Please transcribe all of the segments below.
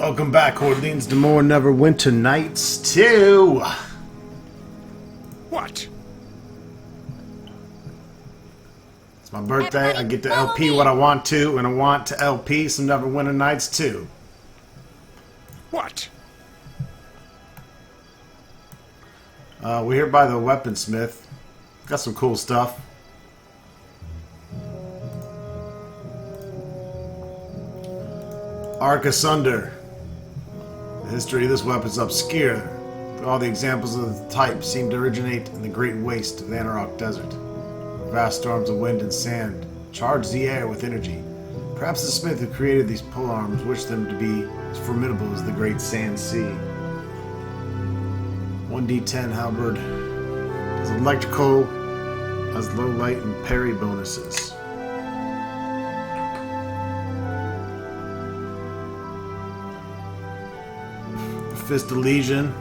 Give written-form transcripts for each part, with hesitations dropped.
Welcome back, Hordlings, to more Neverwinter Nights 2! What? It's my birthday, I get to LP what I want to, and I want to LP some Neverwinter Nights 2. What? We're here by the weaponsmith. Got some cool stuff. Arc Asunder. The history of this weapon is obscure. All the examples of the type seem to originate in the great waste of the Anarok Desert. Vast storms of wind and sand charge the air with energy. Perhaps the smith who created these polearms wished them to be as formidable as the great sand sea. 1d10 halberd has electrical, has low light and parry bonuses. Fist of Legion.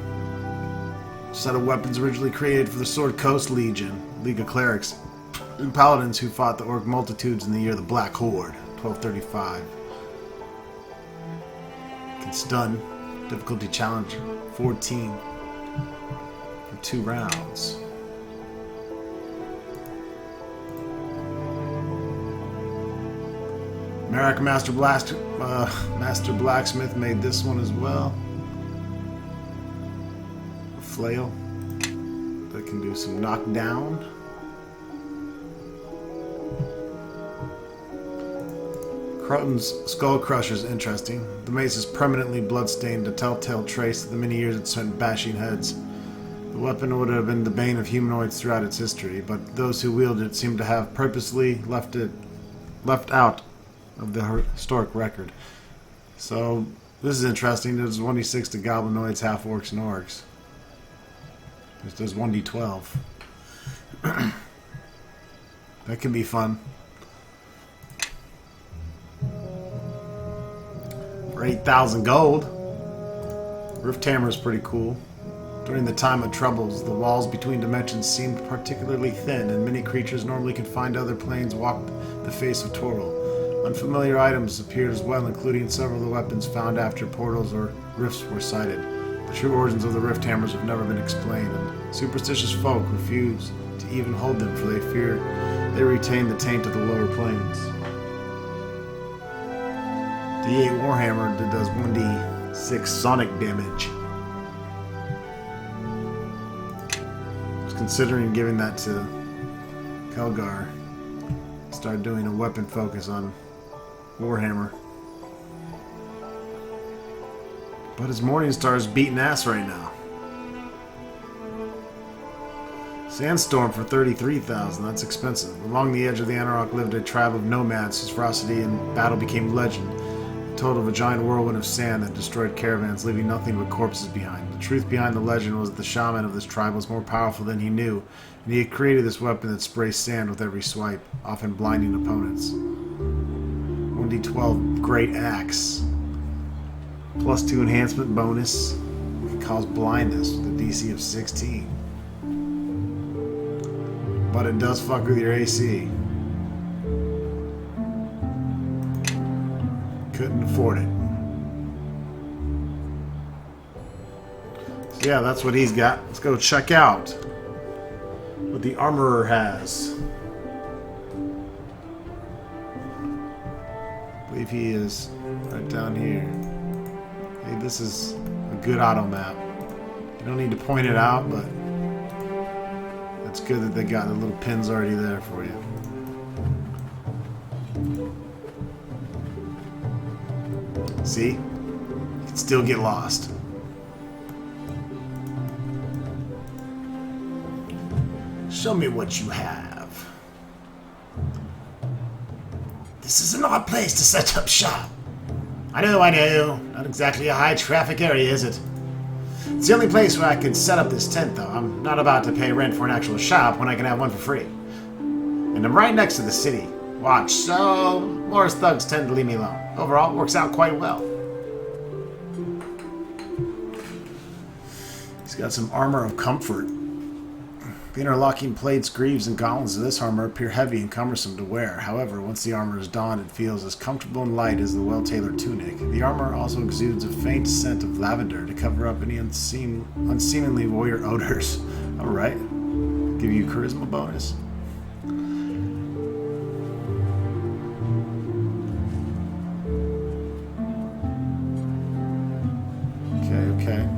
Set of weapons originally created for the Sword Coast Legion, League of Clerics, and Paladins who fought the Orc multitudes in the year of the Black Horde, 1235. Can stun. Difficulty challenge 14. For 2 rounds. Merrick Master Blacksmith made this one as well. Flail that can do some knockdown. Croton's Skull Crusher is interesting. The mace is permanently bloodstained, a telltale trace of the many years it spent bashing heads. The weapon would have been the bane of humanoids throughout its history, but those who wielded it seem to have purposely left out of the historic record. So this is interesting. There's 1d6 to goblinoids, half orcs, and orcs. This does 1d12. That can be fun. For 8,000 gold. Rift Hammer is pretty cool. During the time of troubles, the walls between dimensions seemed particularly thin, and many creatures normally confined to other planes walked the face of Toril. Unfamiliar items appeared as well, including several of the weapons found after portals or rifts were sighted. The true origins of the Rift Hammers have never been explained, and superstitious folk refuse to even hold them, for they fear they retain the taint of the lower planes. D8 Warhammer that does 1d6 sonic damage. I was considering giving that to Kelgar. Start doing a weapon focus on Warhammer. But his Morningstar's beating ass right now. Sandstorm for 33,000, that's expensive. Along the edge of the Anarok lived a tribe of nomads whose ferocity in battle became legend. A total of a giant whirlwind of sand that destroyed caravans, leaving nothing but corpses behind. The truth behind the legend was that the shaman of this tribe was more powerful than he knew, and he had created this weapon that sprays sand with every swipe, often blinding opponents. 1d12 Great Axe. +2 enhancement bonus. Can cause blindness with a DC of 16. But it does fuck with your AC. Couldn't afford it. So yeah, that's what he's got. Let's go check out what the Armorer has. I believe he is right down here. Hey, this is a good auto map. You don't need to point it out, but it's good that they got the little pins already there for you. See? You can still get lost. Show me what you have. This is an odd place to set up shop. I know. Not exactly a high-traffic area, is it? It's the only place where I could set up this tent, though. I'm not about to pay rent for an actual shop when I can have one for free. And I'm right next to the city. Watch, so Morris thugs tend to leave me alone. Overall, it works out quite well. He's got some armor of comfort. The interlocking plates, greaves, and gauntlets of this armor appear heavy and cumbersome to wear. However, once the armor is donned, it feels as comfortable and light as the well-tailored tunic. The armor also exudes a faint scent of lavender to cover up any unseemly warrior odors. Alright. Give you a charisma bonus. Okay.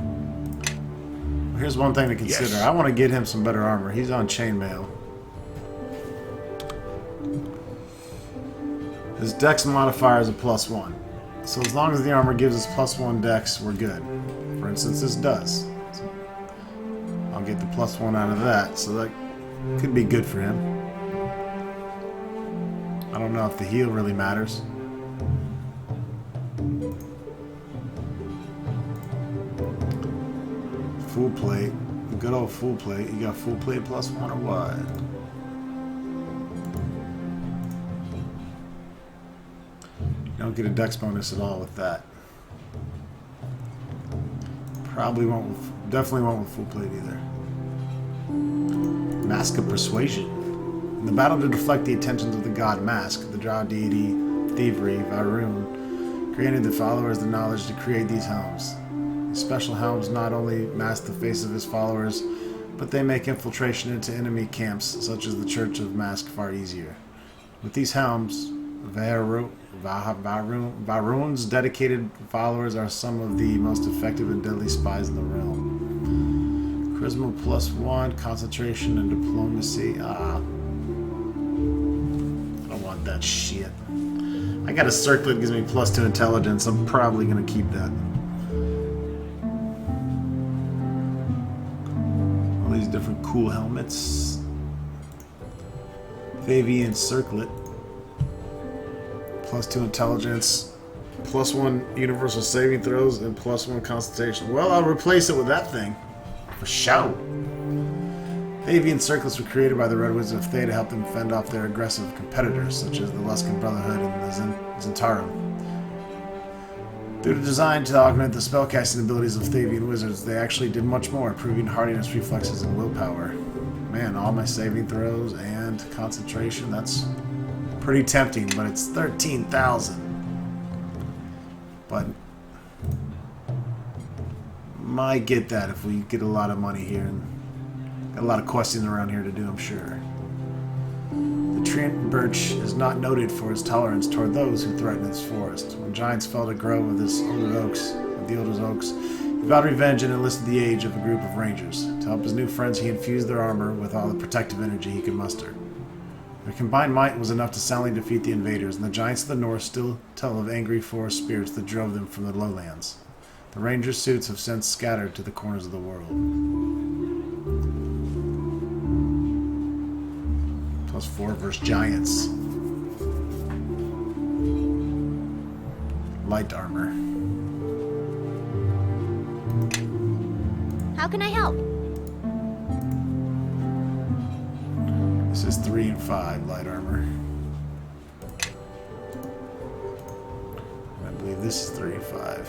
Here's one thing to consider. Yes. I want to get him some better armor. He's on chainmail. His dex modifier is a +1. So as long as the armor gives us +1 dex, we're good. For instance, this does. So I'll get the +1 out of that. So that could be good for him. I don't know if the heal really matters. Full plate. Good old full plate. You got full plate +1 or what? You don't get a dex bonus at all with that. Probably won't with, definitely won't with full plate either. Mask of Persuasion. In the battle to deflect the attentions of the god Mask, the drow deity Thievery, Varun, granted the followers the knowledge to create these helms. These special helms not only mask the face of his followers, but they make infiltration into enemy camps, such as the Church of Mask, far easier. With these helms, Varun's dedicated followers are some of the most effective and deadly spies in the realm. Charisma +1, concentration, and diplomacy. I don't want that shit. I got a circlet that gives me +2 intelligence. I'm probably going to keep that. All these different cool helmets. Favian circlet. +2 intelligence, +1 universal saving throws, and +1 concentration. Well, I'll replace it with that thing. For shout. Avian circlets were created by the Red Wizards of Thay to help them fend off their aggressive competitors, such as the Luskan Brotherhood and the Zentarum. Due to design to augment the spellcasting abilities of Thavian wizards, they actually did much more, improving hardiness, reflexes, and willpower. Man, all my saving throws and concentration, that's pretty tempting, but it's 13,000. But might get that if we get a lot of money here and got a lot of questions around here to do, I'm sure. The Trent Birch is not noted for its tolerance toward those who threaten its forest. When giants felled a grove of the oldest oaks, he vowed revenge and enlisted the aid of a group of rangers. To help his new friends, he infused their armor with all the protective energy he could muster. Their combined might was enough to soundly defeat the invaders, and the giants of the north still tell of angry forest spirits that drove them from the lowlands. The rangers' suits have since scattered to the corners of the world. +4 versus giants. Light armor. How can I help? This is 3 and 5 light armor. I believe this is 3 and 5.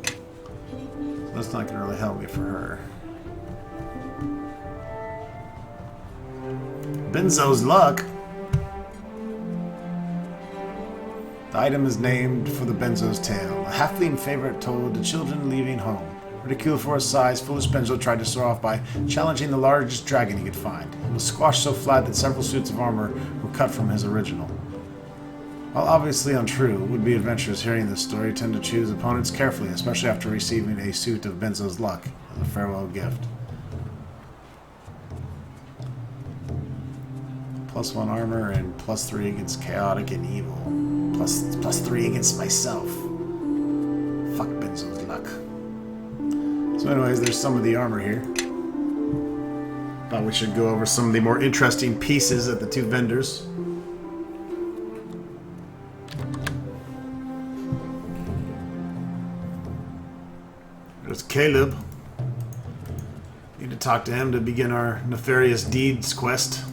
So that's not going to really help me for her. Benzo's Luck. The item is named for the Benzo's tale, a halfling favorite told to children leaving home. Ridiculed for his size, foolish Benzo tried to soar off by challenging the largest dragon he could find. It was squashed so flat that several suits of armor were cut from his original. While obviously untrue, would-be adventurers hearing this story tend to choose opponents carefully, especially after receiving a suit of Benzo's Luck as a farewell gift. +1 armor and +3 against chaotic and evil. +3 against myself. Fuck Benzo's Luck. So anyways, there's some of the armor here. Thought we should go over some of the more interesting pieces at the two vendors. There's Caleb. Need to talk to him to begin our nefarious deeds quest.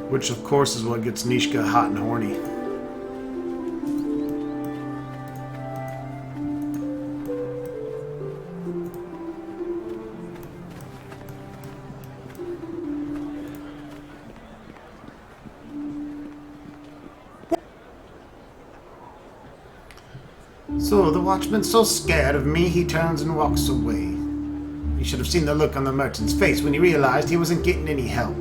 Which, of course, is what gets Nishka hot and horny. So the watchman's so scared of me, he turns and walks away. You should have seen the look on the merchant's face when he realized he wasn't getting any help.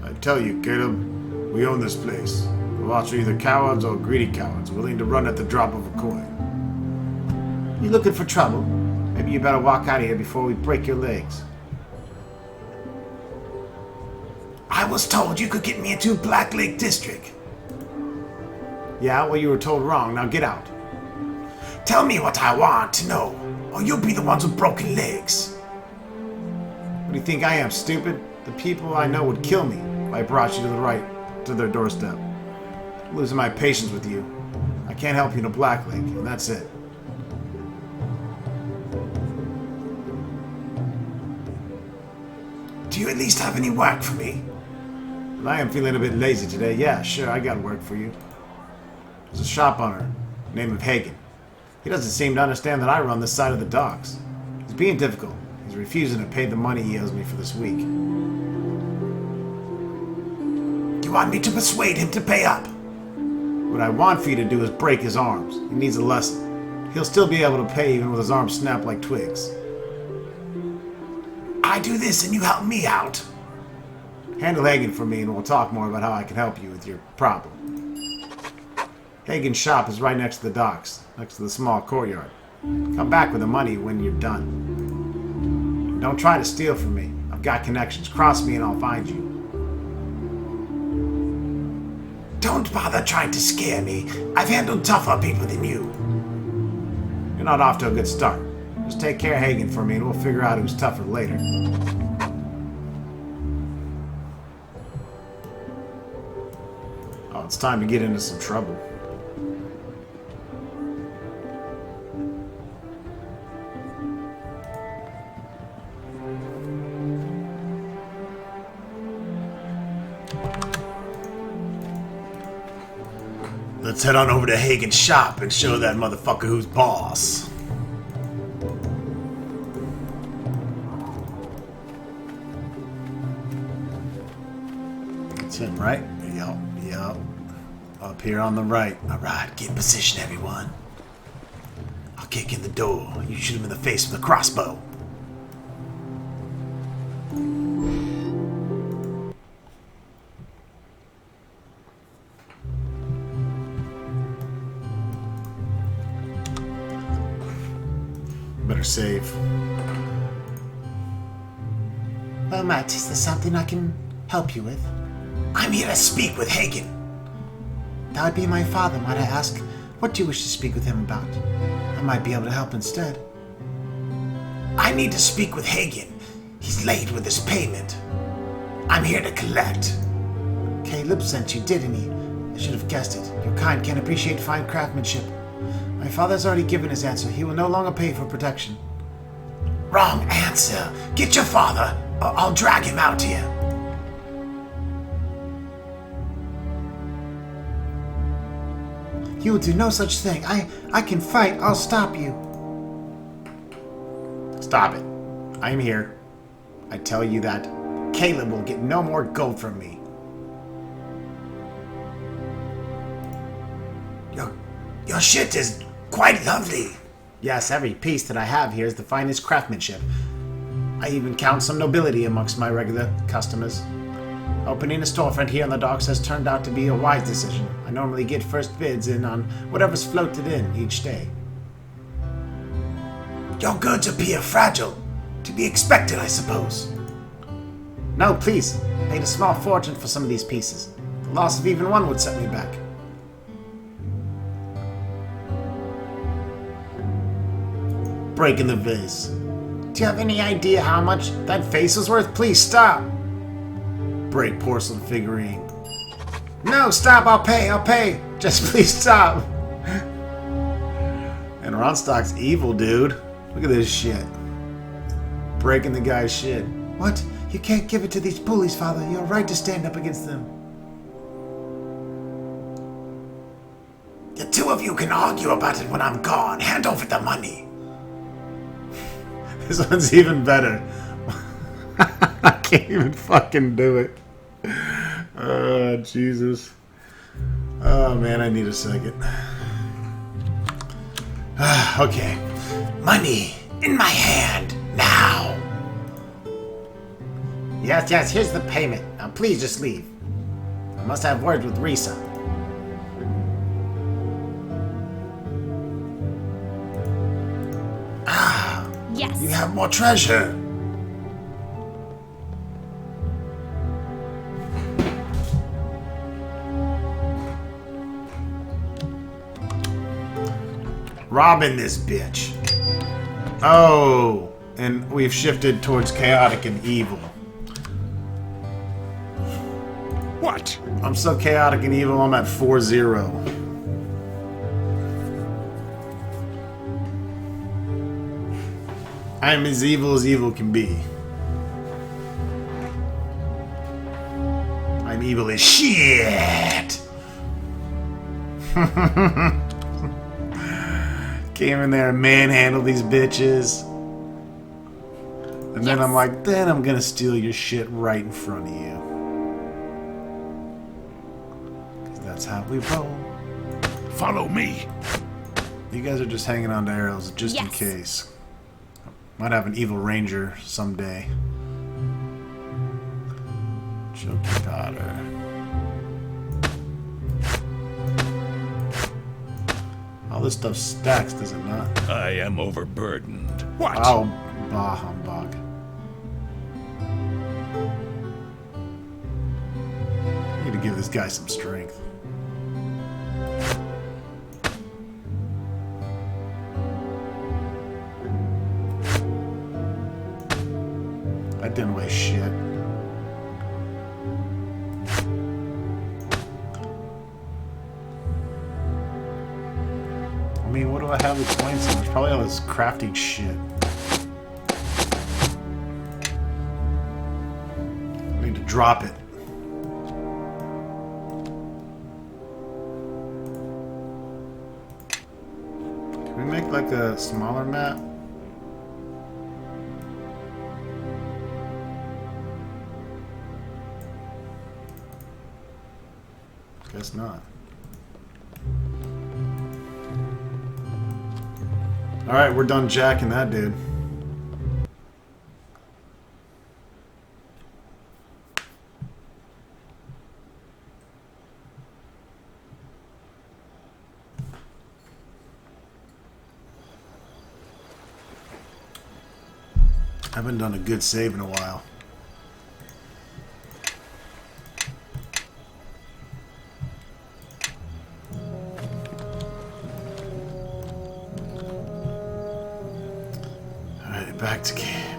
I tell you, Caleb, we own this place. The watch are either cowards or greedy cowards, willing to run at the drop of a coin. You looking for trouble? Maybe you better walk out of here before we break your legs. I was told you could get me into Black Lake District. Yeah, well, you were told wrong. Now get out. Tell me what I want to know, or you'll be the ones with broken legs. What do you think I am, stupid? The people I know would kill me if I brought you to their doorstep. I'm losing my patience with you. I can't help you to Black Lake, and that's it. Do you at least have any work for me? Well, I am feeling a bit lazy today. Yeah, sure, I got work for you. There's a shop owner, name of Hagen. He doesn't seem to understand that I run this side of the docks. He's being difficult. He's refusing to pay the money he owes me for this week. You want me to persuade him to pay up? What I want for you to do is break his arms. He needs a lesson. He'll still be able to pay even with his arms snapped like twigs. I do this and you help me out. Handle Hagen for me and we'll talk more about how I can help you with your problem. Hagen's shop is right next to the docks, next to the small courtyard. Come back with the money when you're done. Don't try to steal from me. I've got connections. Cross me and I'll find you. Don't bother trying to scare me. I've handled tougher people than you. You're not off to a good start. Just take care of Hagen for me and we'll figure out who's tougher later. Oh, it's time to get into some trouble. Let's head on over to Hagen's shop and show that motherfucker who's boss. It's him, right? Yup. Up here on the right. Alright, get in position, everyone. I'll kick in the door. You shoot him in the face with a crossbow. Better save. Well, Matt, is there something I can help you with? I'm here to speak with Hagen. That would be my father. Might I ask, what do you wish to speak with him about? I might be able to help instead. I need to speak with Hagen. He's late with his payment. I'm here to collect. Caleb sent you, didn't he? I should have guessed it. Your kind can appreciate fine craftsmanship. My father's already given his answer. He will no longer pay for protection. Wrong answer. Get your father, or I'll drag him out here. You will do no such thing. I can fight. I'll stop you. Stop it. I'm here. I tell you that Caleb will get no more gold from me. Your shit is quite lovely. Yes, every piece that I have here is the finest craftsmanship. I even count some nobility amongst my regular customers. Opening a storefront here on the docks has turned out to be a wise decision. I normally get first bids in on whatever's floated in each day. Your goods appear fragile. To be expected, I suppose. No, please. I paid a small fortune for some of these pieces. The loss of even one would set me back. Breaking the vase. Do you have any idea how much that vase was worth? Please stop. Break porcelain figurine. No, stop. I'll pay. Just please stop. And Ronstock's evil, dude. Look at this shit. Breaking the guy's shit. What? You can't give it to these bullies, Father. You're right to stand up against them. The two of you can argue about it when I'm gone. Hand over the money. This one's even better. I can't even fucking do it. Oh, Jesus. Oh, man, I need a second. Okay. Money in my hand now. Yes, here's the payment. Now please just leave. I must have words with Risa. Yes. You have more treasure. Robbing this bitch. Oh, and we've shifted towards chaotic and evil. What? I'm so chaotic and evil, I'm at 4-0. I'm as evil can be. I'm evil as shit! Came in there and manhandled these bitches. And then I'm like, then I'm gonna steal your shit right in front of you. Because that's how we roll. Follow me. You guys are just hanging on to arrows just in case. Might have an evil ranger someday. Choky powder. All this stuff stacks, does it not? I am overburdened. What? Oh, bah humbug. I need to give this guy some strength. That didn't weigh shit. I mean, what do I have with points in? There's probably all this crafting shit. I need to drop it. Can we make like a smaller map? Guess not. Alright, we're done jacking that dude. I haven't done a good save in a while.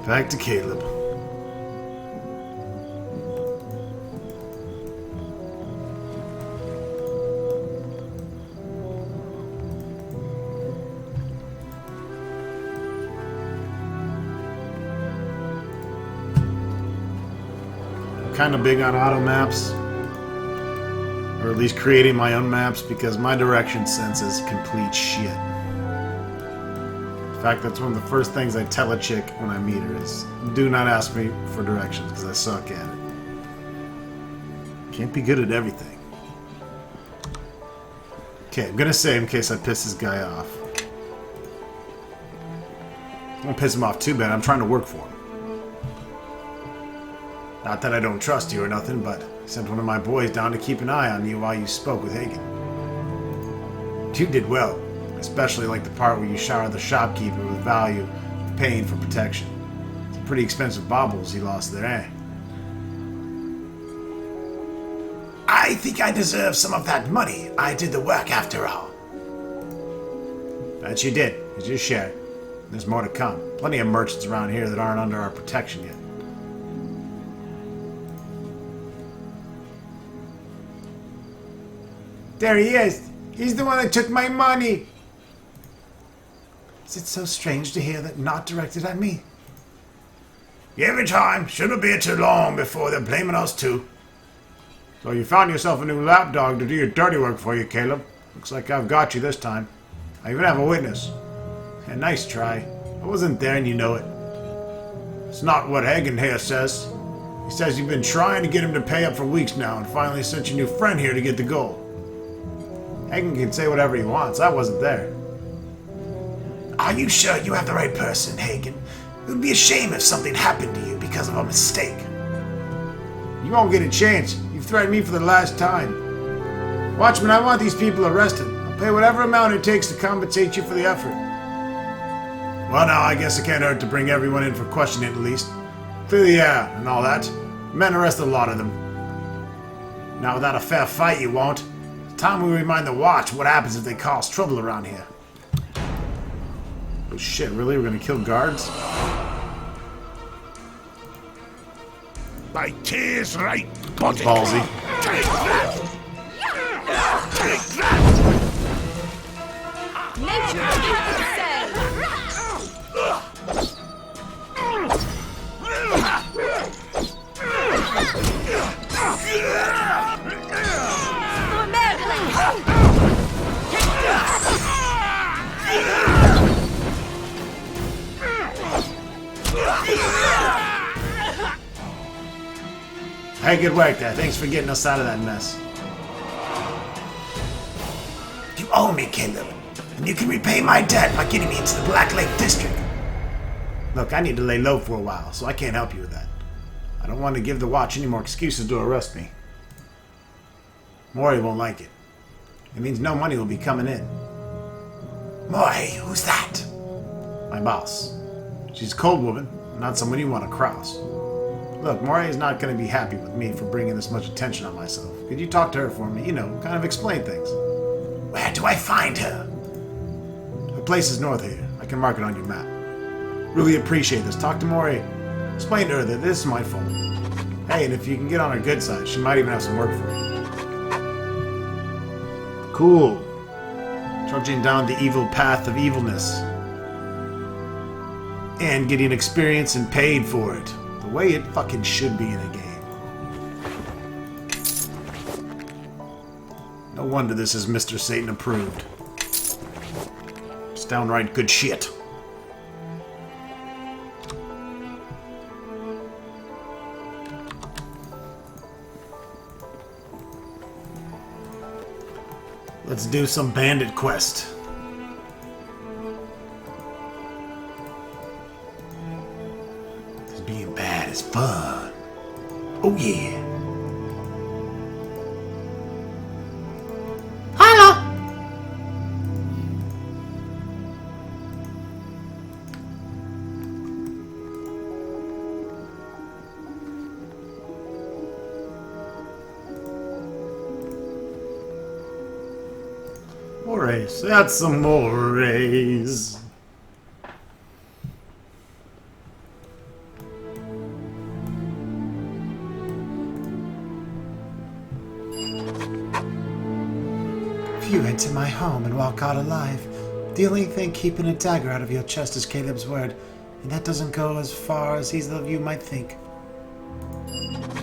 Back to Caleb. I'm kind of big on auto maps, or at least creating my own maps, because my direction sense is complete shit. In fact, that's one of the first things I tell a chick when I meet her is, do not ask me for directions, because I suck at it. Can't be good at everything. Okay, I'm gonna save in case I piss this guy off. I won't piss him off too bad, I'm trying to work for him. Not that I don't trust you or nothing, but I sent one of my boys down to keep an eye on you while you spoke with Hagen. You did well. Especially like the part where you showered the shopkeeper with value, paying for protection. Some pretty expensive baubles he lost there, eh? I think I deserve some of that money. I did the work after all. That you did. It's your share. There's more to come. Plenty of merchants around here that aren't under our protection yet. There he is. He's the one that took my money. Is it so strange to hear that not directed at me? Every time. Shouldn't be too long before they're blaming us too. So you found yourself a new lapdog to do your dirty work for you, Caleb. Looks like I've got you this time. I even have a witness. A nice try. I wasn't there and you know it. It's not what Hagen here says. He says you've been trying to get him to pay up for weeks now and finally sent your new friend here to get the gold. Hagen can say whatever he wants. I wasn't there. Are you sure you have the right person, Hagen? It would be a shame if something happened to you because of a mistake. You won't get a chance. You've threatened me for the last time. Watchman, I want these people arrested. I'll pay whatever amount it takes to compensate you for the effort. Well, now, I guess it can't hurt to bring everyone in for questioning at least. Clear the air and all that. Men arrested a lot of them. Now, without a fair fight, you won't. It's time we remind the Watch what happens if they cause trouble around here. Oh shit, really? We're gonna kill guards? My tears right. That's ballsy. Take that! Take that! Nature has to say. Hey, good work there. Thanks for getting us out of that mess. You owe me, Caleb, and you can repay my debt by getting me into the Black Lake District. Look, I need to lay low for a while, so I can't help you with that. I don't want to give the Watch any more excuses to arrest me. Mori won't like it. It means no money will be coming in. Mori, who's that? My boss. She's a cold woman, not someone you want to cross. Look, Mori is not going to be happy with me for bringing this much attention on myself. Could you talk to her for me? You know, kind of explain things. Where do I find her? Her place is north here. I can mark it on your map. Really appreciate this. Talk to Mori. Explain to her that this is my fault. Hey, and if you can get on her good side, she might even have some work for you. Cool. Trudging down the evil path of evilness. And getting experience and paid for it. The way it fucking should be in a game. No wonder this is Mr. Satan approved. It's downright good shit. Let's do some bandit quest. Being bad is fun. Oh yeah. Hello. Morays. That's some morays. If you enter my home and walk out alive, the only thing keeping a dagger out of your chest is Caleb's word, and that doesn't go as far as either of you might think.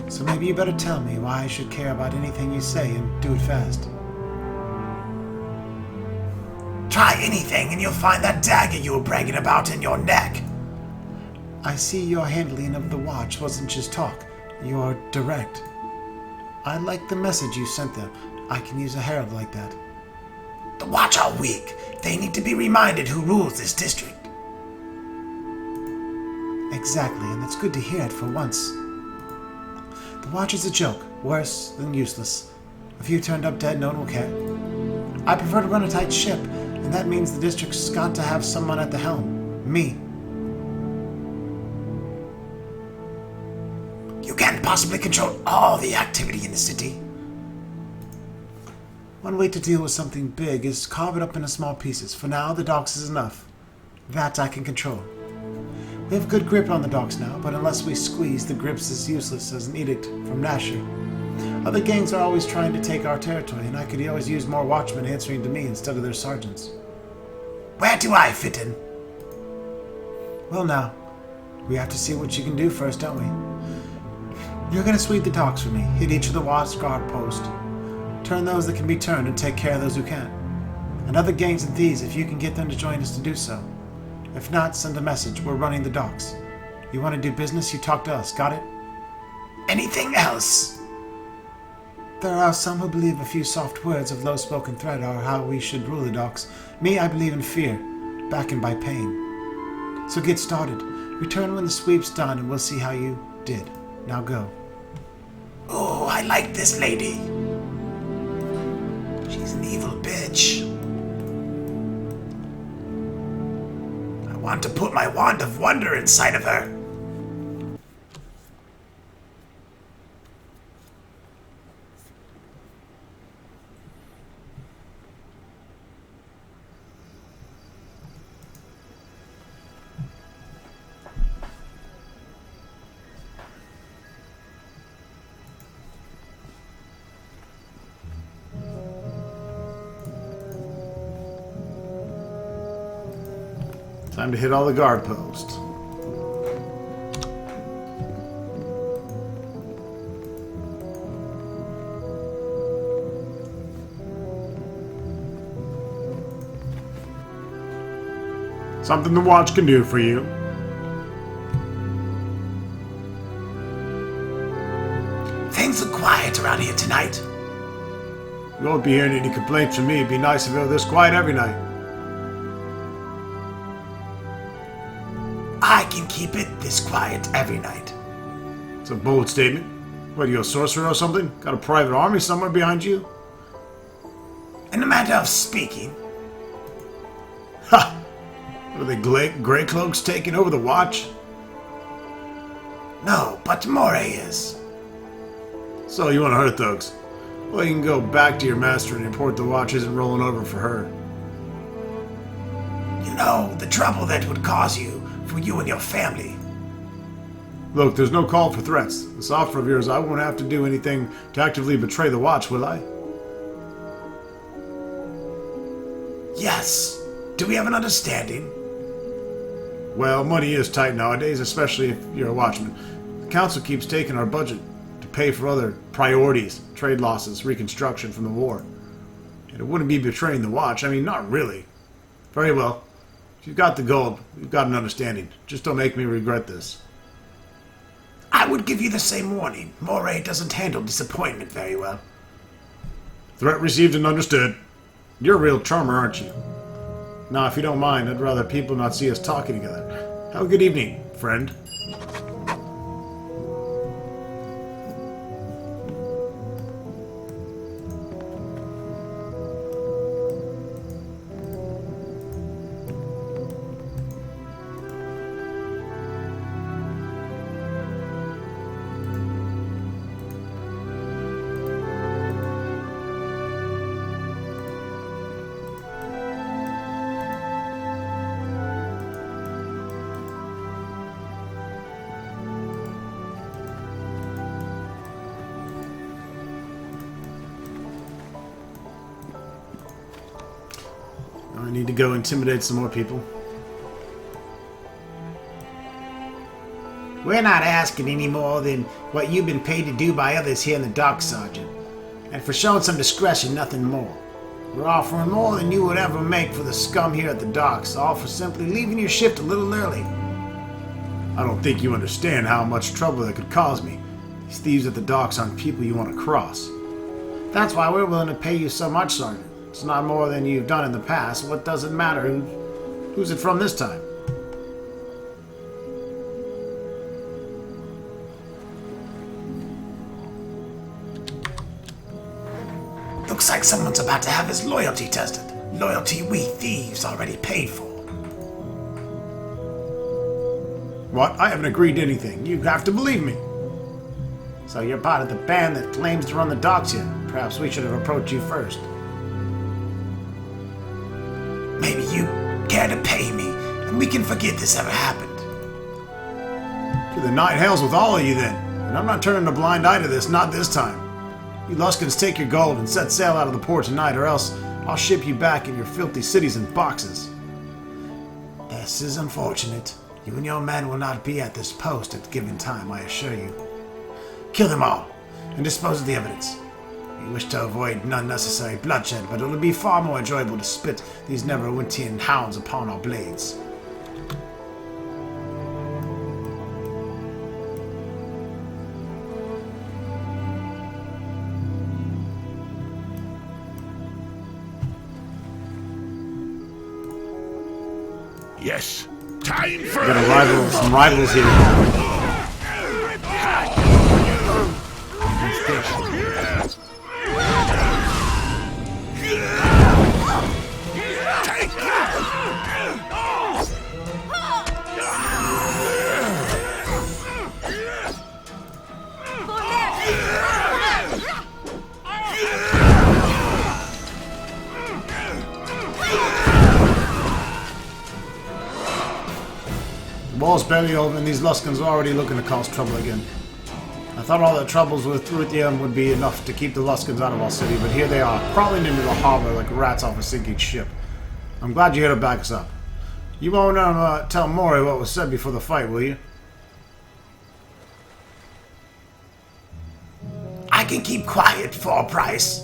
So maybe you better tell me why I should care about anything you say and do it fast. Try anything and you'll find that dagger you were bragging about in your neck. I see your handling of the Watch wasn't just talk, you're direct. I like the message you sent them. I can use a herald like that. The Watch are weak. They need to be reminded who rules this district. Exactly, and it's good to hear it for once. The Watch is a joke, worse than useless. If you turned up dead, no one will care. I prefer to run a tight ship, and that means the district's got to have someone at the helm. Me. You can't possibly control all the activity in the city. One way to deal with something big is carve it up into small pieces. For now, the docks is enough. That I can control. We have good grip on the docks now, but unless we squeeze, the grip's as useless as an edict from Nasher. Other gangs are always trying to take our territory, and I could always use more watchmen answering to me instead of their sergeants. Where do I fit in? Well now, we have to see what you can do first, don't we? You're gonna sweep the docks for me, hit each of the watch guard posts. Turn those that can be turned and take care of those who can't. And other gangs and thieves, if you can get them to join us to do so. If not, send a message. We're running the docks. You want to do business, you talk to us. Got it? Anything else? There are some who believe a few soft words of low-spoken threat are how we should rule the docks. Me, I believe in fear. back by pain. So get started. Return when the sweep's done and we'll see how you did. Now go. Oh, I like this lady. She's an evil bitch. I want to put my wand of wonder inside of her. Time to hit all the guard posts. Something the watch can do for you. Things are quiet around here tonight. You won't be hearing any complaints from me. It'd be nice if it were this quiet every night. I can keep it this quiet every night. It's a bold statement. What, are you a sorcerer or something? Got a private army somewhere behind you? In the matter of speaking, Ha! What are they, gray cloaks taking over the watch? no, but Moray is. So you want to hurt thugs? Well, you can go back to your master and report the watch isn't rolling over for her. You know, the trouble that would cause you for you and your family. Look, there's no call for threats. This offer of yours, I won't have to do anything to actively betray the watch, will I? Yes. Do we have an understanding? Well, money is tight nowadays, especially if you're a watchman. The council keeps taking our budget to pay for other priorities, trade losses, reconstruction from the war. And it wouldn't be betraying the watch. I mean, not really. Very well. If you've got the gold, we've got an understanding. Just don't make me regret this. I would give you the same warning. Moray doesn't handle disappointment very well. Threat received and understood. You're a real charmer, aren't you? Now, if you don't mind, I'd rather people not see us talking together. Have a good evening, friend. I need to go intimidate some more people. We're not asking any more than what you've been paid to do by others here in the dock, Sergeant. And for showing some discretion, nothing more. We're offering more than you would ever make for the scum here at the docks, all for simply leaving your shift a little early. I don't think you understand how much trouble that could cause me. These thieves at the docks aren't people you want to cross. That's why we're willing to pay you so much, Sergeant. It's not more than you've done in the past. What does it matter? Who's it from this time? Looks like someone's about to have his loyalty tested. Loyalty we thieves already paid for. What? I haven't agreed to anything. You have to believe me. So you're part of the band that claims to run the docks here. Perhaps we should have approached you first. Maybe you care to pay me, and we can forget this ever happened. To the night hells with all of you then. And I'm not turning a blind eye to this, not this time. You Luskins take your gold and set sail out of the port tonight, or else I'll ship you back in your filthy cities in boxes. This is unfortunate. You and your men will not be at this post at the given time, I assure you. Kill them all, and dispose of the evidence. We wish to avoid unnecessary bloodshed, but it'll be far more enjoyable to spit these Neverwinter hounds upon our blades. Yes. Time for Got some rivals here. The wall's barely open, and these Luskans are already looking to cause trouble again. I thought all the troubles with Ruthium would be enough to keep the Luskans out of our city, but here they are, crawling into the harbor like rats off a sinking ship. I'm glad you're here to back us up. You won't tell Mori what was said before the fight, will you? I can keep quiet for a price.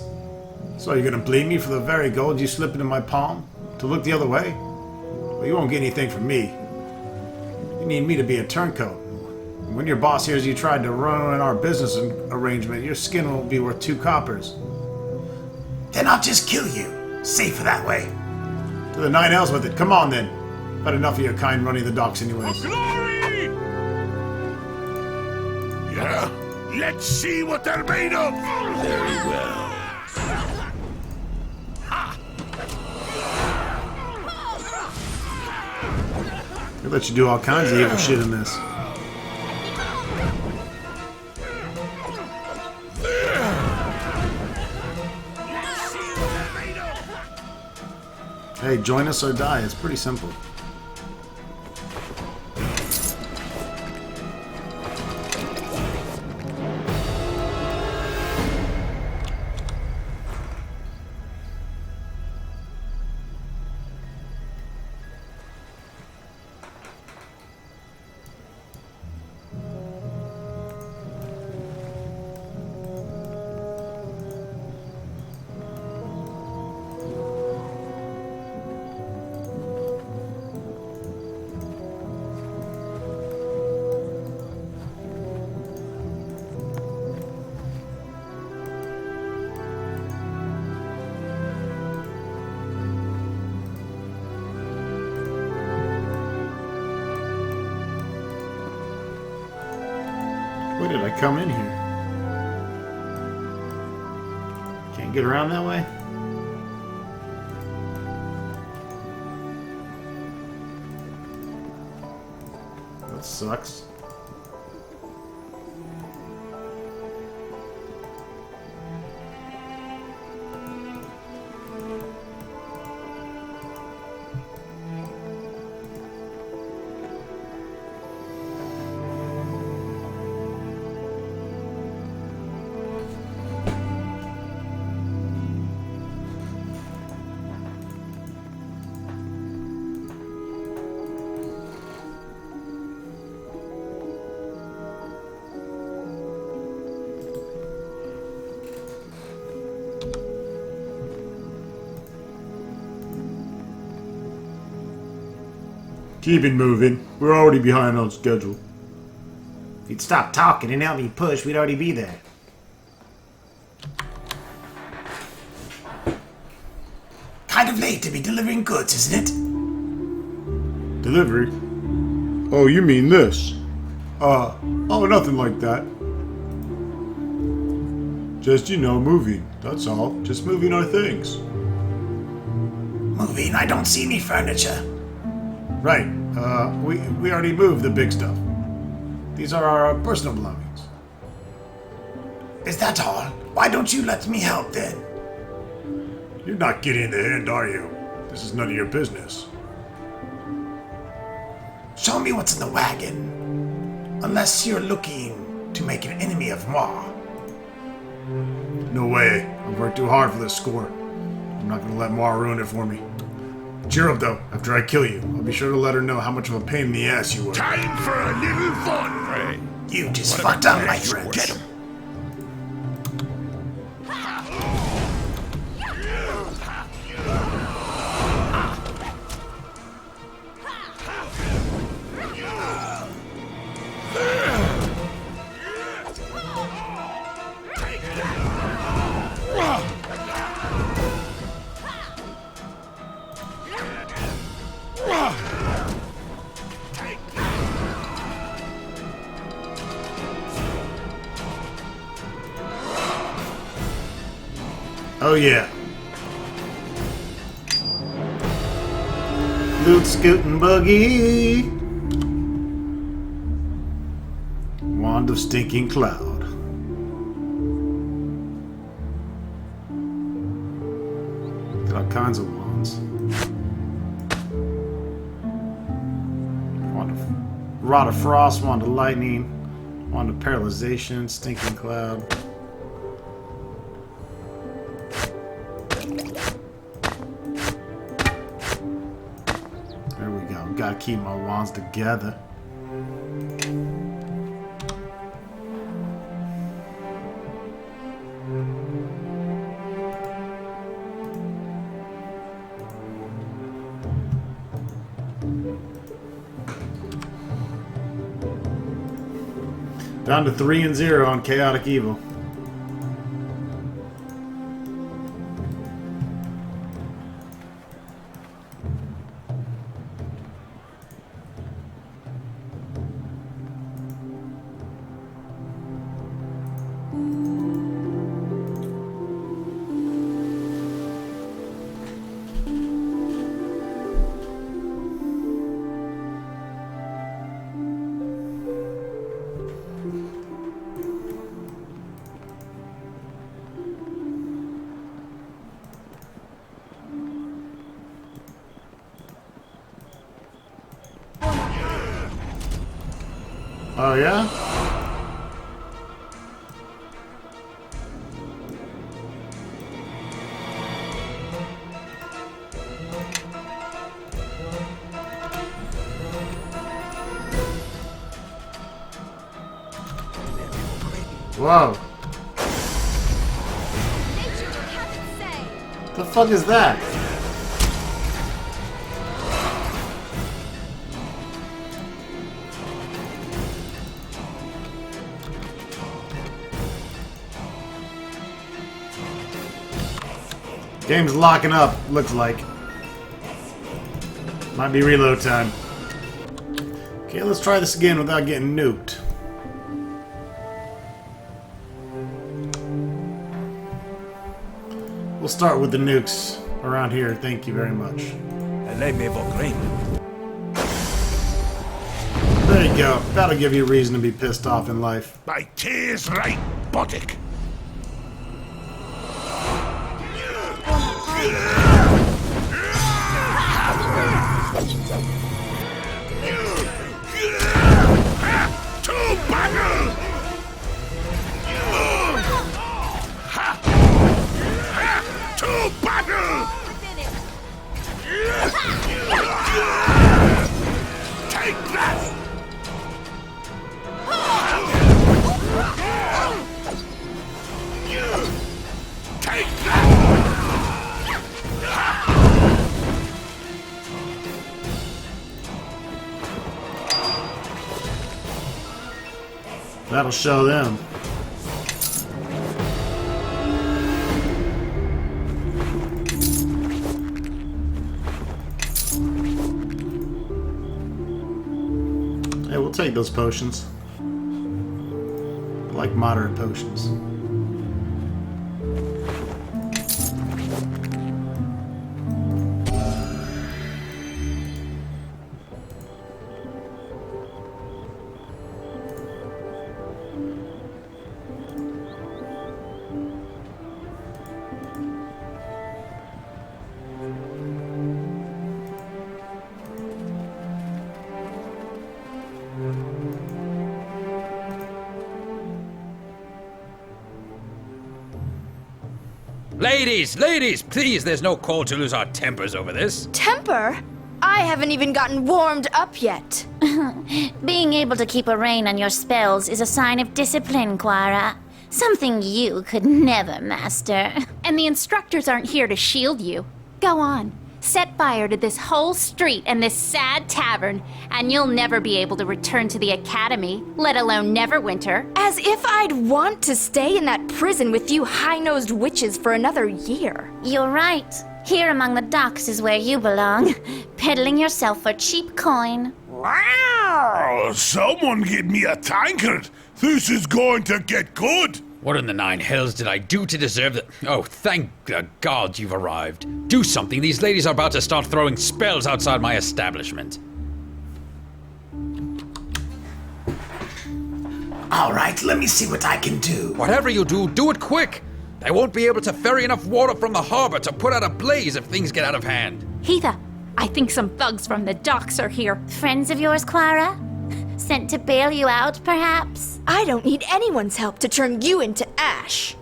So you're gonna blame me for the very gold you slipped into my palm? To look the other way? Well, you won't get anything from me. You need me to be a turncoat. When your boss hears you tried to ruin our business arrangement, your skin won't be worth 2 coppers. Then I'll just kill you. Safer that way. To the 9 hells with it. Come on then. But enough of your kind running the docks anyways. glory! Yeah, let's see what they're made of. Very well. They let you do all kinds of evil shit in this. Hey, join us or die. It's pretty simple. Where did I come in here? Can't get around that way? That sucks. Keep it moving. We're already behind on schedule. If you'd stop talking and help me push, we'd already be there. Kind of late to be delivering goods, isn't it? Delivery? Oh, you mean this? Oh, nothing like that. Just, moving. That's all. Just moving our things. Moving, I don't see any furniture. Right. We already moved the big stuff. These are our personal belongings. Is that all? Why don't you let me help then? You're not getting the hint, are you? This is none of your business. Show me what's in the wagon. Unless you're looking to make an enemy of moi. No way. I've worked too hard for this score. I'm not gonna let Mara ruin it for me. Cheer up, though. After I kill you, I'll be sure to let her know how much of a pain in the ass you were. Time for a little fun, Ray. You just fucked up, my friends. Get him. Oh yeah. Loot, scootin' buggy. Wand of stinking cloud. Got all kinds of wands. Rod of Frost, Wand of Lightning, Wand of Paralyzation, Stinking Cloud. There we go. Gotta keep my wands together. Down to 3 and 0 on Chaotic Evil. Oh yeah? Whoa. Nature will have its say. The fuck is that? Game's locking up, looks like. Might be reload time. Okay, let's try this again without getting nuked. We'll start with the nukes around here, thank you very much. There you go. That'll give you a reason to be pissed off in life. My tears right, Boddick. To battle! To battle! Take that! Take that! That'll show them. Hey, we'll take those potions. I like moderate potions. Ladies, please, there's no call to lose our tempers over this. Temper? I haven't even gotten warmed up yet. Being able to keep a rein on your spells is a sign of discipline, Quara. Something you could never master. And the instructors aren't here to shield you. Go on. Set fire to this whole street and this sad tavern, and you'll never be able to return to the academy, let alone Neverwinter. As if I'd want to stay in that prison with you high-nosed witches for another year. You're right. Here among the docks is where you belong, peddling yourself for cheap coin. Wow! Someone give me a tankard. This is going to get good. What in the nine hells did I do to deserve that? Oh, thank the gods you've arrived. Do something. These ladies are about to start throwing spells outside my establishment. All right, let me see what I can do. Whatever you do, do it quick. They won't be able to ferry enough water from the harbor to put out a blaze if things get out of hand. Heather, I think some thugs from the docks are here. Friends of yours, Clara? Sent to bail you out, perhaps? I don't need anyone's help to turn you into ash.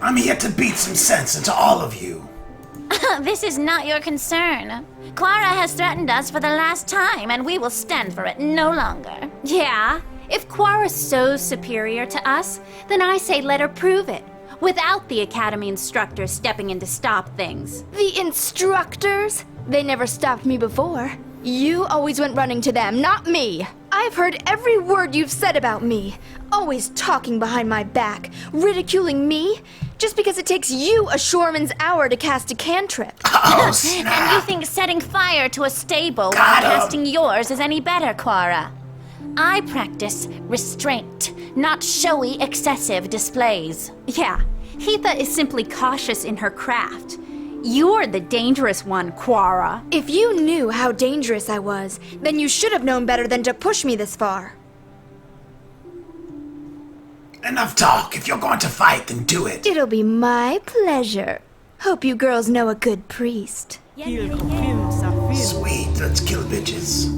I'm here to beat some sense into all of you. This is not your concern. Clara has threatened us for the last time, and we will stand for it no longer. Yeah, if Quara's so superior to us, then I say let her prove it, without the Academy instructors stepping in to stop things. The instructors? They never stopped me before. You always went running to them, not me. I've heard every word you've said about me. Always talking behind my back, ridiculing me, just because it takes you a shoreman's hour to cast a cantrip. Oh, snap. And you think setting fire to a stable Got while 'em. casting yours is any better, Quara? I practice restraint, not showy, excessive displays. Yeah, Heatha is simply cautious in her craft. You're the dangerous one, Quara. If you knew how dangerous I was, then you should have known better than to push me this far. Enough talk. If you're going to fight, then do it. It'll be my pleasure. Hope you girls know a good priest. Sweet, let's kill bitches.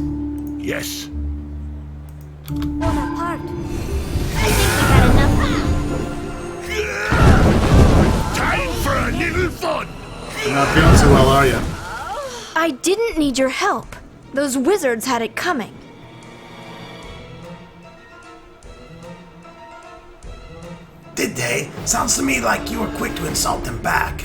Yes. Bonaparte. I think we got enough. Time for a little fun. You're not feeling so well, are you? I didn't need your help. Those wizards had it coming. Did they? Sounds to me like you were quick to insult them back.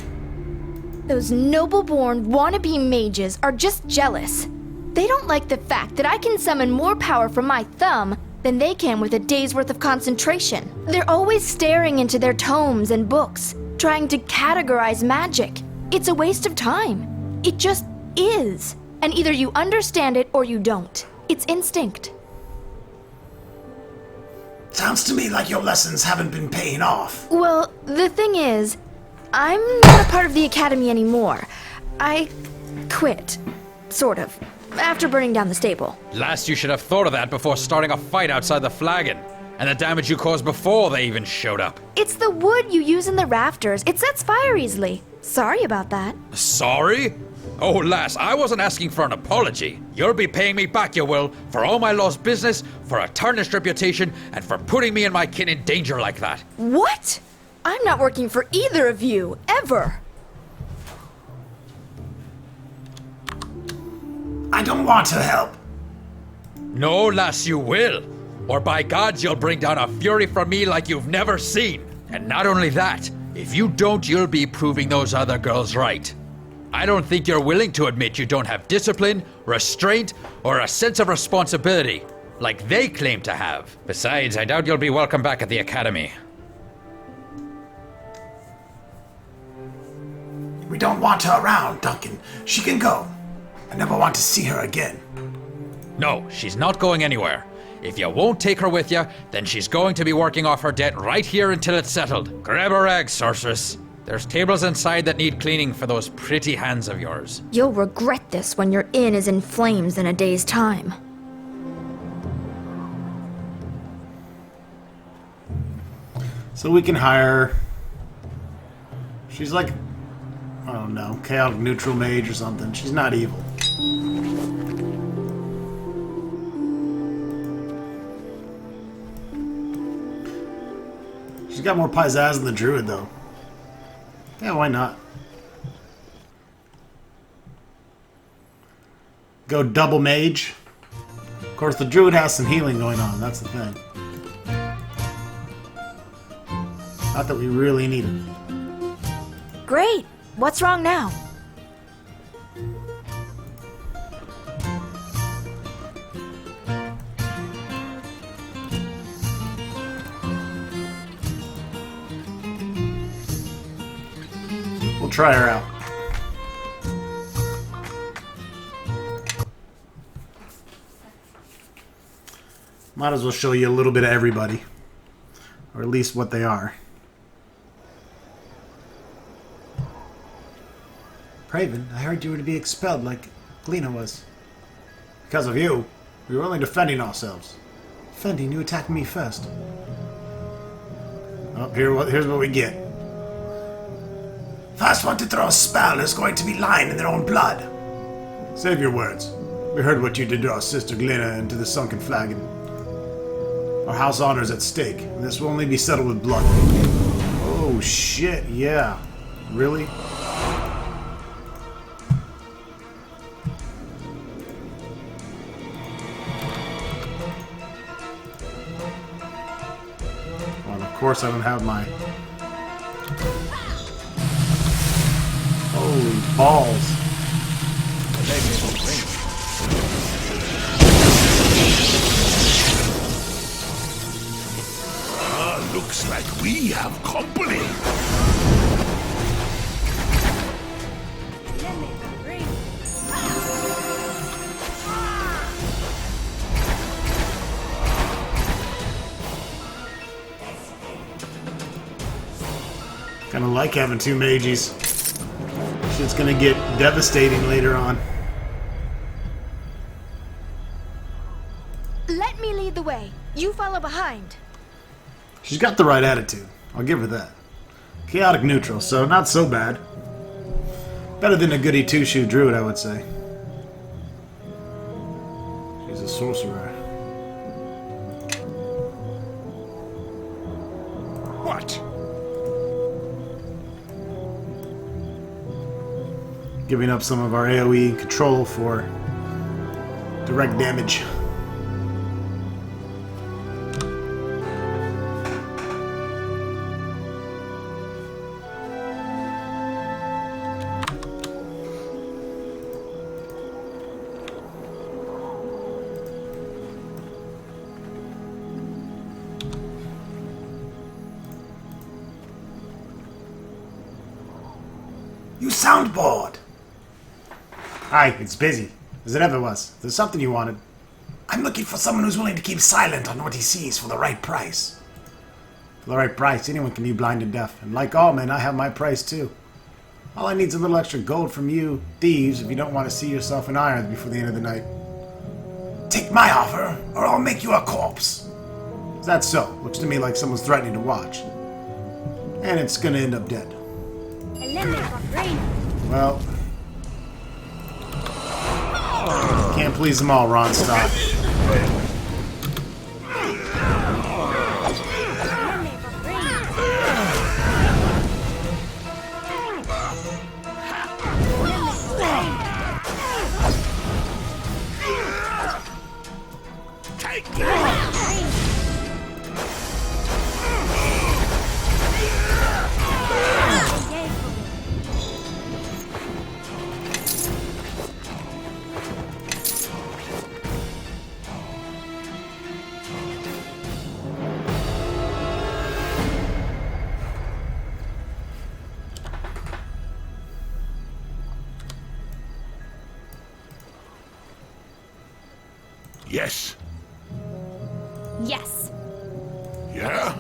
Those noble-born wannabe mages are just jealous. They don't like the fact that I can summon more power from my thumb than they can with a day's worth of concentration. They're always staring into their tomes and books, trying to categorize magic. It's a waste of time. It just is. And either you understand it or you don't. It's instinct. Sounds to me like your lessons haven't been paying off. Well, the thing is, I'm not a part of the Academy anymore. I quit. Sort of. After burning down the stable. Last you should have thought of that before starting a fight outside the flagon. And the damage you caused before they even showed up. It's the wood you use in the rafters. It sets fire easily. Sorry about that. Sorry? Oh, lass, I wasn't asking for an apology. You'll be paying me back, you will, for all my lost business, for a tarnished reputation, and for putting me and my kin in danger like that. What? I'm not working for either of you, ever. I don't want her help. No, lass, you will. Or by gods, you'll bring down a fury from me like you've never seen. And not only that, if you don't, you'll be proving those other girls right. I don't think you're willing to admit you don't have discipline, restraint, or a sense of responsibility, like they claim to have. Besides, I doubt you'll be welcome back at the Academy. We don't want her around, Duncan. She can go. I never want to see her again. No, she's not going anywhere. If you won't take her with you, then she's going to be working off her debt right here until it's settled. Grab a rag, sorceress. There's tables inside that need cleaning for those pretty hands of yours. You'll regret this when your inn is in flames in a day's time. So we can hire her. She's like, I don't know, chaotic neutral mage or something. She's not evil. She's got more pizzazz than the druid, though. Yeah, why not? Go double mage. Of course, the druid has some healing going on. That's the thing. Not that we really need it. Great. What's wrong now? We'll try her out. Might as well show you a little bit of everybody. Or at least what they are. Praven, I heard you were to be expelled like Glena was. Because of you, we were only defending ourselves. Defending, you attacked me first. Oh, here's what we get. First one to throw a spell is going to be lying in their own blood. Save your words. We heard what you did to our sister Glena and to the sunken flagon. Our house honor is at stake, and this will only be settled with blood. Oh shit, yeah. Really? Well, of course I don't have my... Holy balls. Looks like we have company. Kinda like having two mages. Shit's gonna get devastating later on. Let me lead the way. You follow behind. She's got the right attitude. I'll give her that. Chaotic neutral, so not so bad. Better than a goody two-shoe druid, I would say. She's a sorcerer. What? Giving up some of our AoE control for direct damage. You sound bored. Hi, it's busy, as it ever was. There's something you wanted. I'm looking for someone who's willing to keep silent on what he sees for the right price. For the right price, anyone can be blind and deaf. And like all men, I have my price too. All I need is a little extra gold from you, thieves, if you don't want to see yourself in irons before the end of the night. Take my offer, or I'll make you a corpse. Is that so? Looks to me like someone's threatening to watch. And it's gonna end up dead. Well... Can't please them all, Ronstock. Yes. Yes. Yeah?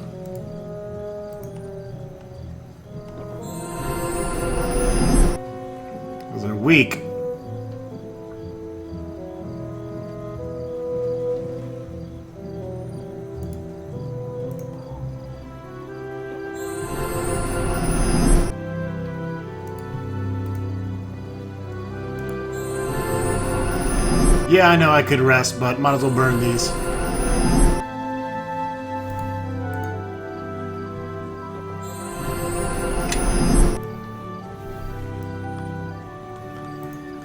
Those are weak. Yeah, I know I could rest, but might as well burn these.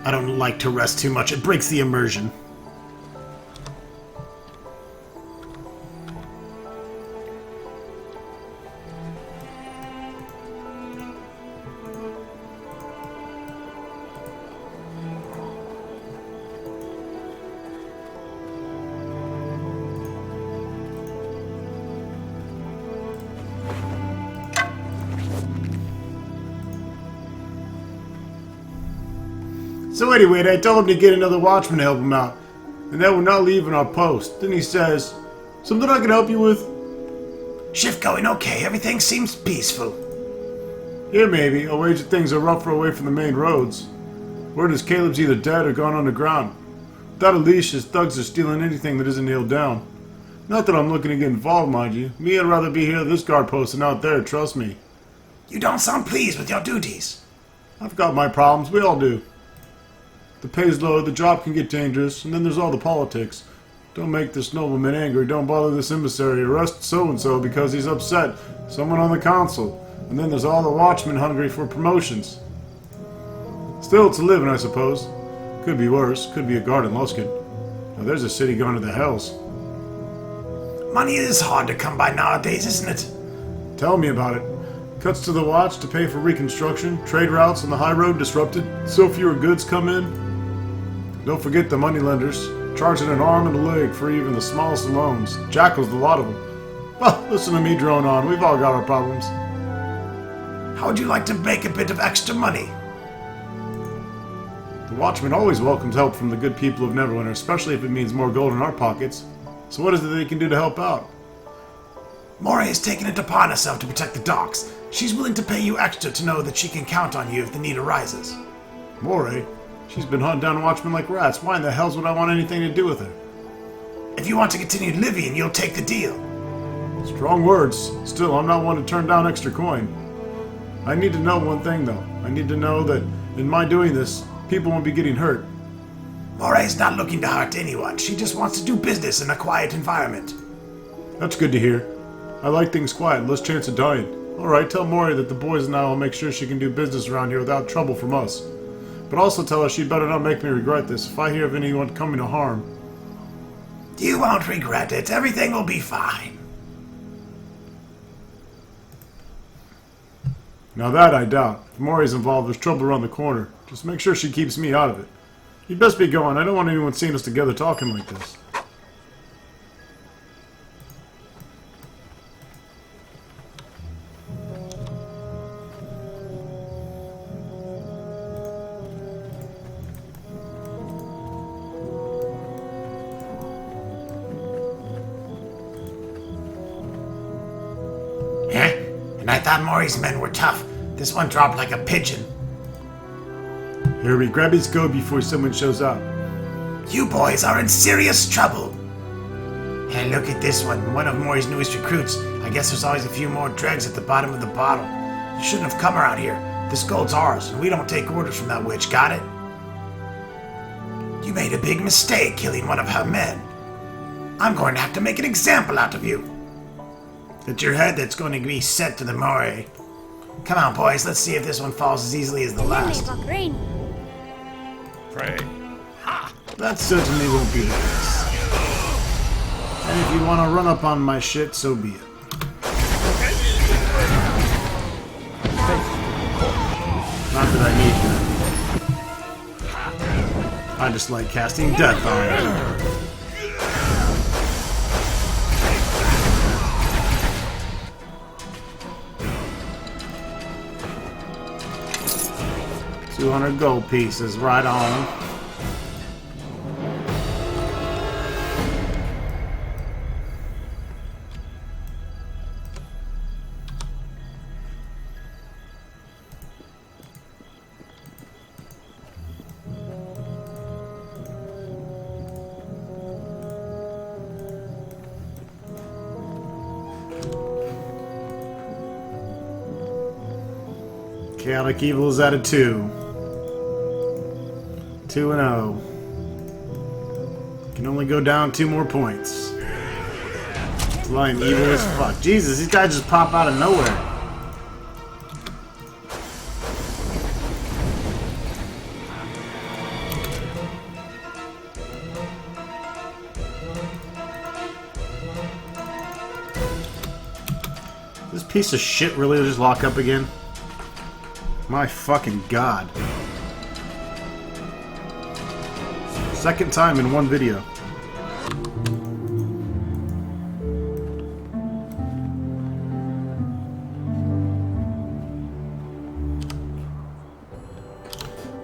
I don't like to rest too much. It breaks the immersion. So anyway, I told him to get another watchman to help him out, and that we're not leaving our post. Then he says, Something I can help you with? Shift going okay. Everything seems peaceful. Yeah, maybe. I'll wager things are rougher away from the main roads. Word is Caleb's either dead or gone underground. Without a leash, his thugs are stealing anything that isn't nailed down. Not that I'm looking to get involved, mind you. Me, I'd rather be here at this guard post than out there, trust me. You don't sound pleased with your duties. I've got my problems, we all do. The pay's low, the job can get dangerous, and then there's all the politics. Don't make this nobleman angry, don't bother this emissary, arrest so-and-so because he's upset, someone on the council, and then there's all the watchmen hungry for promotions. Still, it's a living, I suppose. Could be worse, could be a guard in Luskin. Now there's a city going to the hells. Money is hard to come by nowadays, isn't it? Tell me about it. Cuts to the watch to pay for reconstruction, trade routes on the high road disrupted, so fewer goods come in. Don't forget the moneylenders, charging an arm and a leg for even the smallest of loans. Jackals the lot of them. Well, listen to me drone on, we've all got our problems. How would you like to make a bit of extra money? The Watchman always welcomes help from the good people of Neverwinter, especially if it means more gold in our pockets. So what is it they can do to help out? Moray has taken it upon herself to protect the docks. She's willing to pay you extra to know that she can count on you if the need arises. Moray? She's been hunting down Watchmen like rats. Why in the hells would I want anything to do with her? If you want to continue living, you'll take the deal. Strong words. Still, I'm not one to turn down extra coin. I need to know one thing, though. I need to know that in my doing this, people won't be getting hurt. Moray's not looking to hurt anyone. She just wants to do business in a quiet environment. That's good to hear. I like things quiet, less chance of dying. Alright, tell Moray that the boys and I will make sure she can do business around here without trouble from us. But also tell her she'd better not make me regret this if I hear of anyone coming to harm. You won't regret it. Everything will be fine. Now that I doubt. If Moray's involved, there's trouble around the corner. Just make sure she keeps me out of it. You'd best be going. I don't want anyone seeing us together talking like this. And I thought Moray's men were tough. This one dropped like a pigeon. Here, grab his goat before someone shows up. You boys are in serious trouble. Hey, look at this one of Moray's newest recruits. I guess there's always a few more dregs at the bottom of the bottle. You shouldn't have come around here. This gold's ours, and we don't take orders from that witch, got it? You made a big mistake killing one of her men. I'm going to have to make an example out of you. It's your head that's going to be sent to the Moray. Come on, boys, let's see if this one falls as easily as the last. Pray. That certainly won't be the case. And if you want to run up on my shit, so be it. Not that I need that. I just like casting death on you. $200 gold pieces, right on. Chaotic Evil is at a 2. 2-0. Can only go down 2 more points. It's lying evil as fuck. Jesus, these guys just pop out of nowhere. This piece of shit really will just lock up again? My fucking god. Second time in one video.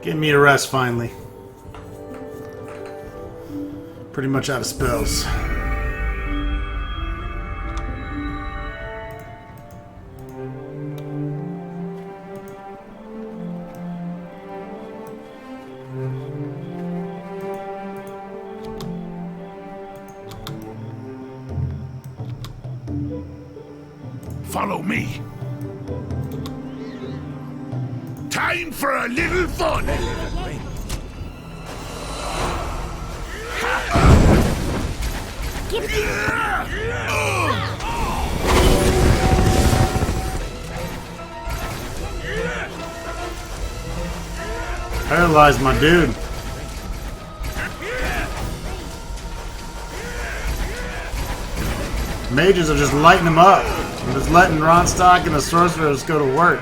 Give me a rest finally. Pretty much out of spells. follow me. Time for a little fun. Paralyzed my dude. Mages are just lighting him up. I'm just letting Ronstock and the sorcerers go to work.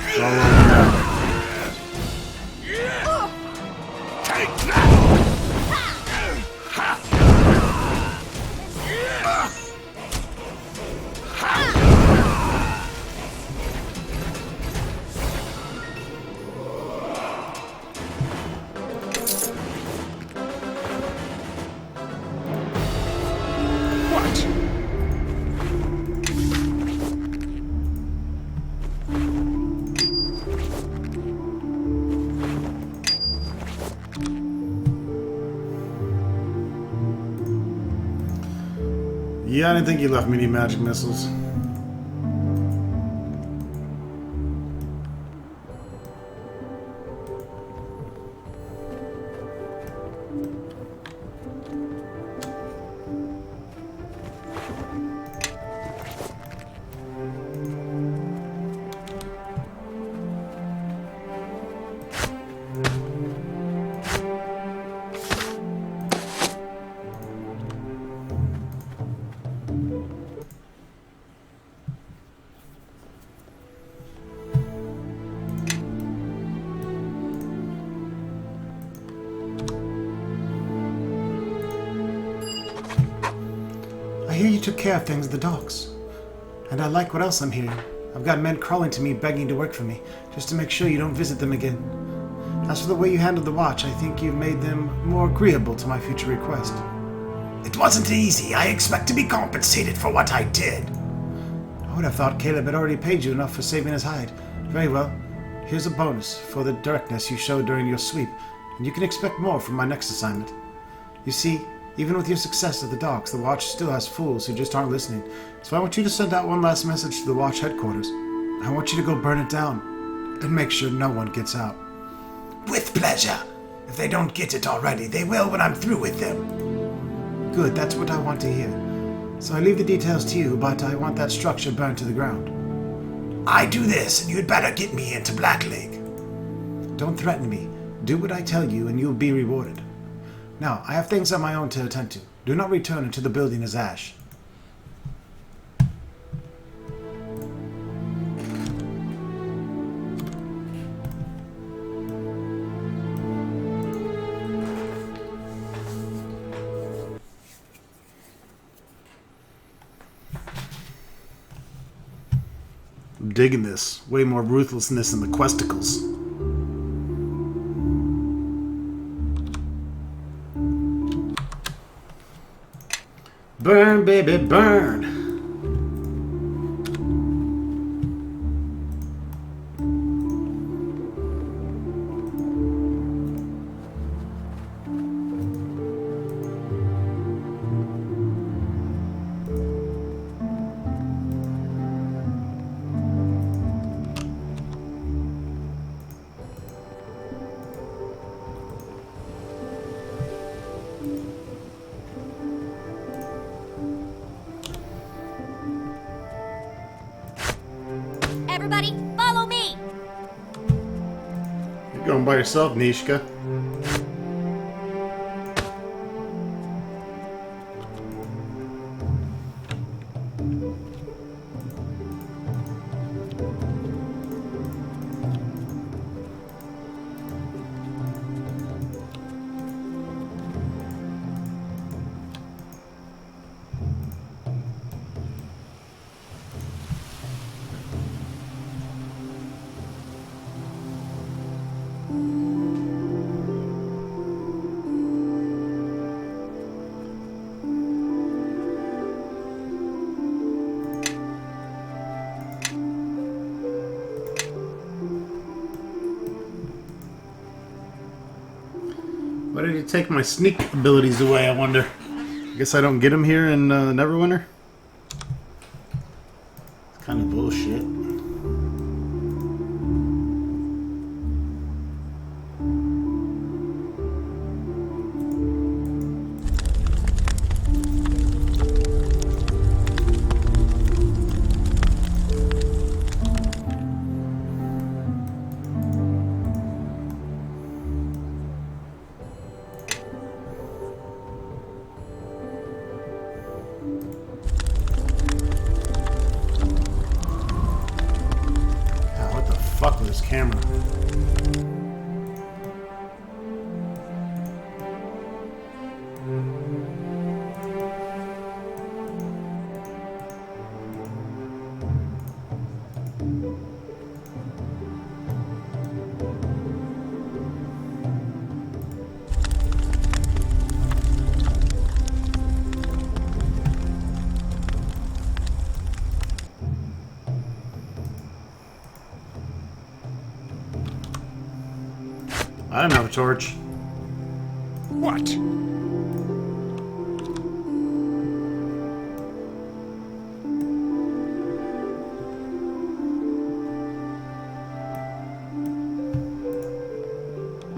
It's all over now. Take that! Yeah, I didn't think you left me any magic missiles. I hear you took care of things at the docks. And I like what else I'm hearing. I've got men crawling to me begging to work for me, just to make sure you don't visit them again. As for the way you handled the watch, I think you've made them more agreeable to my future request. It wasn't easy. I expect to be compensated for what I did. I would have thought Caleb had already paid you enough for saving his hide. Very well. Here's a bonus for the directness you showed during your sweep, and you can expect more from my next assignment. You see, even with your success at the docks, the Watch still has fools who just aren't listening. So I want you to send out one last message to the Watch headquarters. I want you to go burn it down, and make sure no one gets out. With pleasure. If they don't get it already, they will when I'm through with them. Good, that's what I want to hear. So I leave the details to you, but I want that structure burned to the ground. I do this, and you'd better get me into Black Lake. Don't threaten me. Do what I tell you, and you'll be rewarded. Now, I have things on my own to attend to. Do not return until the building is ash. I'm digging this. Way more ruthlessness in the questicles. Burn, baby, burn! Everybody, follow me! You're going by yourself, Nishka. Why did he take my sneak abilities away, I wonder? I guess I don't get them here in Neverwinter? It's kind of bullshit. Fuck with this camera. I don't have a torch. What?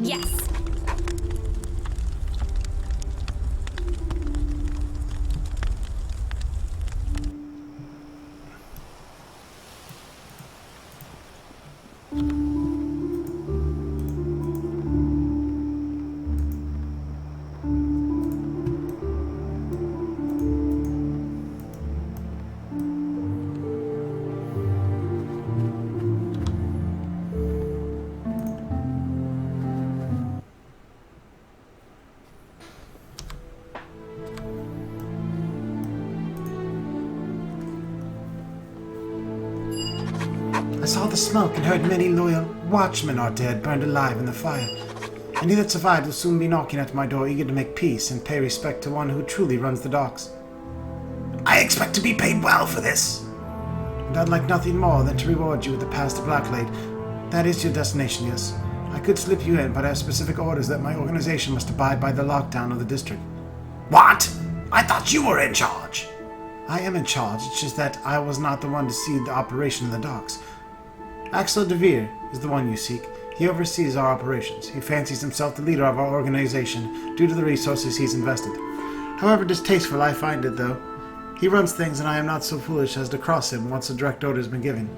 Yes. I saw the smoke and heard many loyal watchmen are dead, burned alive in the fire. And he that survived will soon be knocking at my door, eager to make peace and pay respect to one who truly runs the docks. I expect to be paid well for this. And I'd like nothing more than to reward you with the pass to Blacklade. That is your destination, yes. I could slip you in, but I have specific orders that my organization must abide by the lockdown of the district. What? I thought you were in charge. I am in charge, it's just that I was not the one to see the operation of the docks. Axel DeVere is the one you seek. He oversees our operations. He fancies himself the leader of our organization due to the resources he's invested. However distasteful I find it, though, he runs things and I am not so foolish as to cross him once a direct order has been given.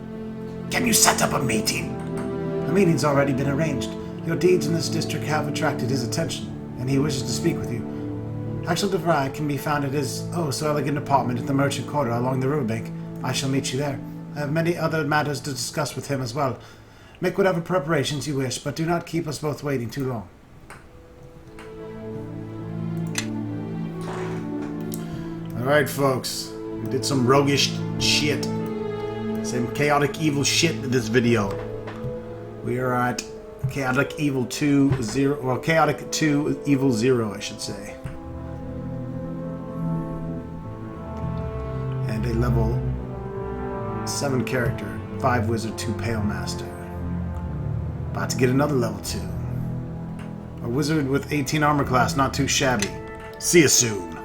Can you set up a meeting? A meeting's already been arranged. Your deeds in this district have attracted his attention, and he wishes to speak with you. Axel DeVere can be found at his oh-so-elegant apartment at the Merchant Quarter along the riverbank. I shall meet you there. I have many other matters to discuss with him as well. Make whatever preparations you wish, but do not keep us both waiting too long. Alright, folks. We did some roguish shit. Some chaotic evil shit in this video. We are at Chaotic Evil 2 0, or Chaotic 2 Evil 0, I should say. And a level 7 character, 5 wizard, 2 pale master. About to get another level 2. A wizard with 18 armor class, not too shabby. See you soon.